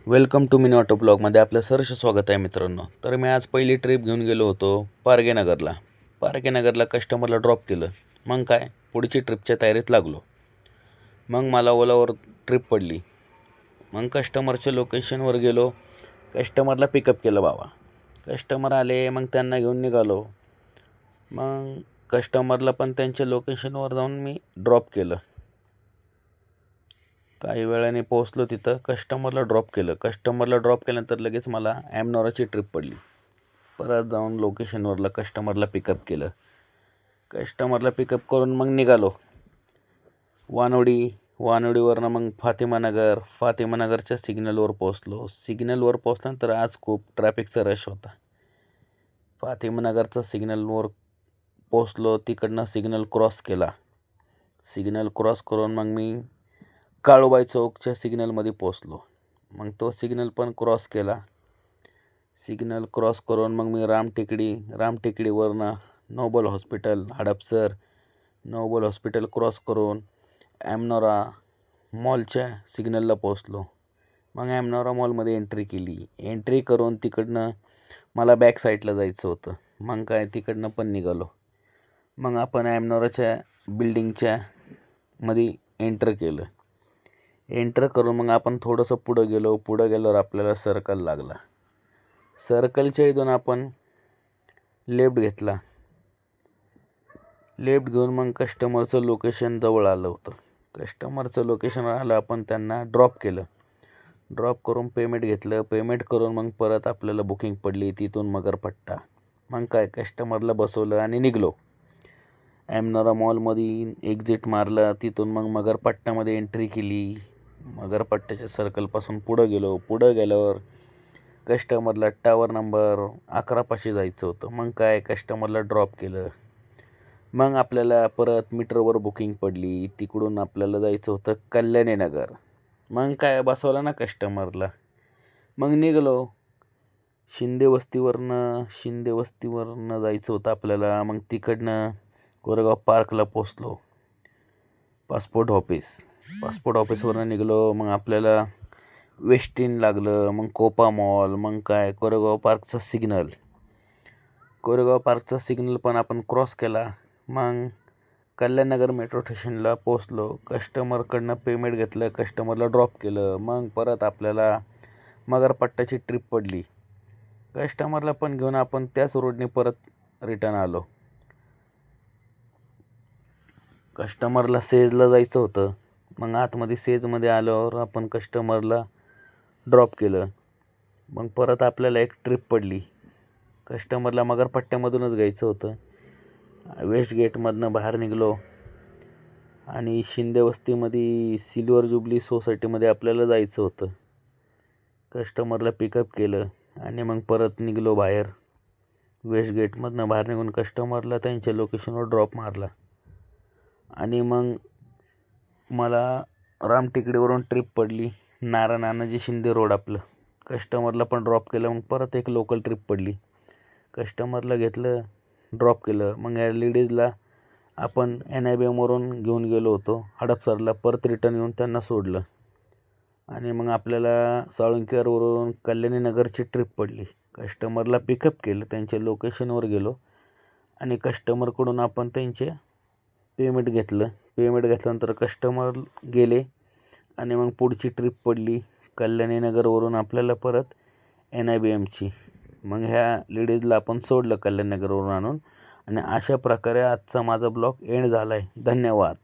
Welcome to mini auto ब्लॉगमध्ये आपलं सहर्ष स्वागत आहे मित्रांनो. तर मी आज पहिली ट्रिप घेऊन गेलो होतो पारगेनगरला कस्टमरला ड्रॉप केलं. मग काय पुढची ट्रिपच्या तयारीत लागलो. मग मला ओलावर ट्रिप पडली. मग कस्टमरच्या लोकेशनवर गेलो. कस्टमरला पिकअप केलं बाबा. कस्टमर आले, मग त्यांना घेऊन निघालो. मग कस्टमरला पण त्यांच्या लोकेशनवर जाऊन मी ड्रॉप केलं. काही वेळाने पोहोचलो तिथं. कस्टमरला ड्रॉप केल्यानंतर लगेच मला ॲमनोराची ट्रिप पडली. परत जाऊन लोकेशनवरला कस्टमरला पिकअप केलं. कस्टमरला पिकअप करून मग निघालो वानवडीवरनं मग फातिमानगरच्या सिग्नलवर पोहोचलो. सिग्नलवर पोहोचल्यानंतर आज खूप ट्रॅफिकचा रश होता. फातिमानगरचा सिग्नलवर पोहोचलो. तिकडनं सिग्नल क्रॉस केला. सिग्नल क्रॉस करून मग मी काळूबाई चौकच्या सिग्नलमध्ये पोचलो. मग तो सिग्नल पण क्रॉस केला. सिग्नल क्रॉस करून मग मी रामटेकडीवरनं Noble hospital, Hadapsar, Noble hospital cross करून ॲमनोरा मॉलच्या सिग्नलला पोचलो. मग ॲमनोरा मॉलमध्ये एंट्री करून तिकडनं मला बॅक साईडला जायचं होतं. मग काय तिकडनं पण निघालो. मग आपण ॲमनोराच्या बिल्डिंगच्या मध्ये एंटर करून मग आपण थोडंसं पुढं गेल्यावर आपल्याला सर्कल लागला. सर्कलच्या इथून आपण लेफ्ट घेऊन मग कस्टमरचं लोकेशन जवळ आलं होतं. कस्टमरचं लोकेशन आलं. आपण त्यांना ड्रॉप करून पेमेंट करून मग परत आपल्याला बुकिंग पडली. तिथून मगरपट्टा. मग काय कस्टमरला बसवलं आणि निघलो. ॲमनोरा मॉलमध्ये एक्झिट मारलं. तिथून मग मगरपट्ट्यामध्ये एंट्री केली. मगरपट्ट्याच्या सर्कलपासून पुढं गेल्यावर कस्टमरला टावर नंबर 11 पाशी जायचं होतं. मग काय कस्टमरला ड्रॉप केलं. मग आपल्याला परत मीटरवर बुकिंग पडली. तिकडून आपल्याला जायचं होतं कल्याणीनगर. मग काय बसवलं ना कस्टमरला. मग निघालो. शिंदे वस्तीवरनं जायचं होतं आपल्याला. मग तिकडनं कोरेगाव पार्कला पोचलो. पासपोर्ट ऑफिसवरनं निघालो. मग आपल्याला वेस्टिन लागलं. मग कोपा मॉल. मग काय कोरेगाव पार्कचा सिग्नल पण आपण क्रॉस केला. मग कल्याणनगर मेट्रो स्टेशनला पोचलो. कस्टमरकडनं पेमेंट घेतलं. कस्टमरला ड्रॉप केलं. मग परत आपल्याला मगरपट्ट्याची ट्रिप पडली. कस्टमरला पण घेऊन आपण त्याच रोडने परत रिटर्न आलो. कस्टमरला सेजला जायचं होतं. मग आतमध्ये सेजमध्ये आल्यावर आपण कस्टमरला ड्रॉप केलं. मग परत आपल्याला एक ट्रिप पडली. कस्टमरला मगरपट्ट्यामधूनच घ्यायचं होतं. वेस्ट गेटमधनं बाहेर निघलो आणि शिंदे वस्तीमध्ये सिल्वर जुबली सोसायटीमध्ये आपल्याला जायचं होतं. कस्टमरला पिकअप केलं आणि मग परत निघलो बाहेर. वेस्ट गेटमधनं बाहेर निघून कस्टमरला त्यांच्या लोकेशनवर ड्रॉप मारला आणि मग मला रामटेकडीवरून ट्रिप पडली. नानाजी शिंदे रोड आपलं. कस्टमरला पण ड्रॉप केलं. मग परत एक लोकल ट्रिप पडली. कस्टमरला घेतलं, ड्रॉप केलं. मग या लेडीजला आपण NIBMवरून घेऊन गेलो होतो हडपसरला. परत रिटर्न येऊन त्यांना सोडलं आणि मग आपल्याला साळुंकेवरून कल्याणीनगरची ट्रिप पडली. कस्टमरला पिकअप केलं. त्यांच्या लोकेशनवर गेलो आणि कस्टमरकडून आपण त्यांचे पेमेंट घेतल्यानंतर कस्टमर गेले आणि मग पुढची ट्रिप पडली कल्याणीनगरवरून आपल्याला परत NIBMची. मग ह्या लेडीजला आपण सोडलं कल्याणनगरवरून आणून आणि अशा प्रकारे आजचा माझा ब्लॉग एंड झाला आहे. धन्यवाद.